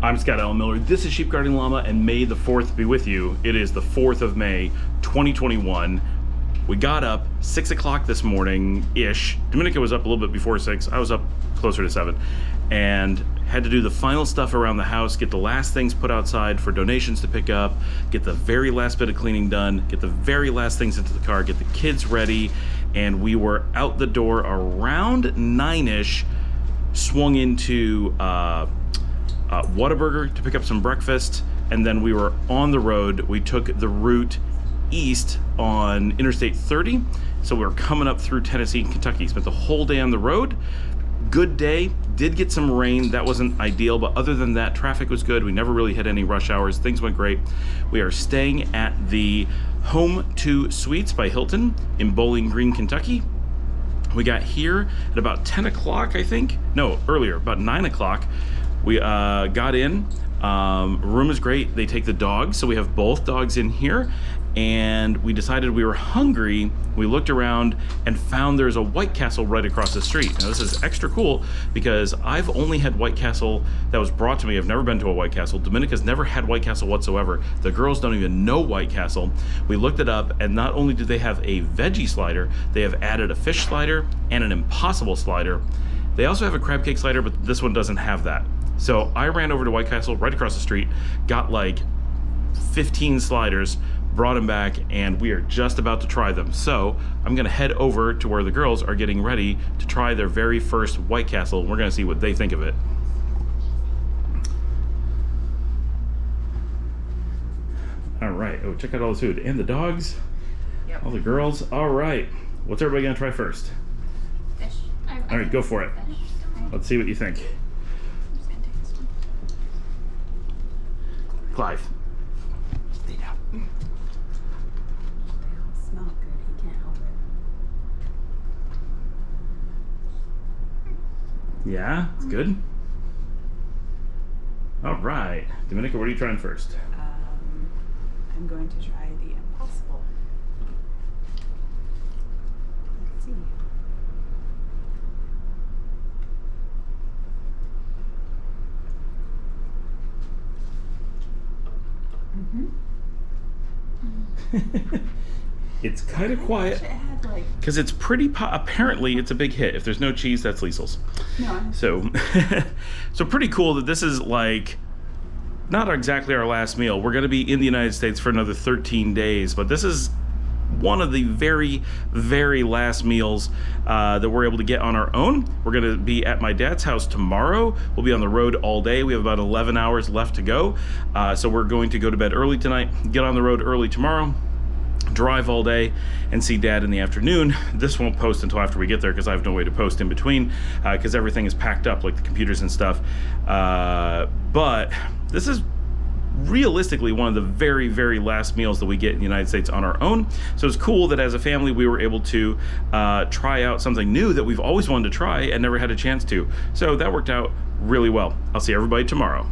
I'm Scott Allen Miller. This is Sheep Guarding Llama, and May the 4th be with you. It is the 4th of May, 2021. We got up 6 o'clock this morning-ish. Dominica was up a little bit before 6. I was up closer to 7. And had to do the final stuff around the house, get the last things put outside for donations to pick up, get the very last bit of cleaning done, get the very last things into the car, get the kids ready, and we were out the door around 9-ish, swung into Whataburger to pick up some breakfast, and then we were on the road. We took the route east on Interstate 30, so we were coming up through Tennessee and Kentucky. Spent the whole day on the road. Good day. Did get some rain. That wasn't ideal, but other than that, traffic was good. We never really hit any rush hours. Things went great. We are staying at the Home2 Suites by Hilton in Bowling Green, Kentucky. We got here at about 10 o'clock, I think. No, earlier, about 9 o'clock. We got in. Room is great. They take the dogs, so we have both dogs in here. And we decided we were hungry. We looked around and found there's a White Castle right across the street. Now this is extra cool because I've only had White Castle that was brought to me. I've never been to a White Castle. Dominica's never had White Castle whatsoever. The girls don't even know White Castle. We looked it up, and not only do they have a veggie slider, they have added a fish slider and an impossible slider. They also have a crab cake slider, but this one doesn't have that. So I ran over to White Castle right across the street, got like 15 sliders, brought them back, and we are just about to try them. So I'm gonna head over to where the girls are getting ready to try their very first White Castle. We're gonna see what they think of it. All right, oh, check out all this food. And the dogs, yep. All the girls. All right, what's everybody gonna try first? Fish. All right, go for it. Let's see what you think. Clive. Stay down. They all smell good. He can't help it. Yeah, it's good. All right, Dominica, what are you trying first? I'm going to try the impossible. Let's see. It's kind of quiet because it's pretty apparently it's a big hit. If there's no cheese, that's Liesel's. No. So so pretty cool that this is like not exactly our last meal. We're going to be in the United States for another 13 days, but this is one of the very, very last meals that we're able to get on our own. We're gonna be at my dad's house tomorrow. We'll be on the road all day. We have about 11 hours left to go. So we're going to go to bed early tonight, get on the road early tomorrow, drive all day, and see Dad in the afternoon. This won't post until after we get there because I have no way to post in between because everything is packed up, like the computers and stuff. But this is realistically one of the very, very last meals that we get in the United States on our own. So it's cool that as a family we were able to try out something new that we've always wanted to try and never had a chance to. So that worked out really well. I'll see everybody tomorrow.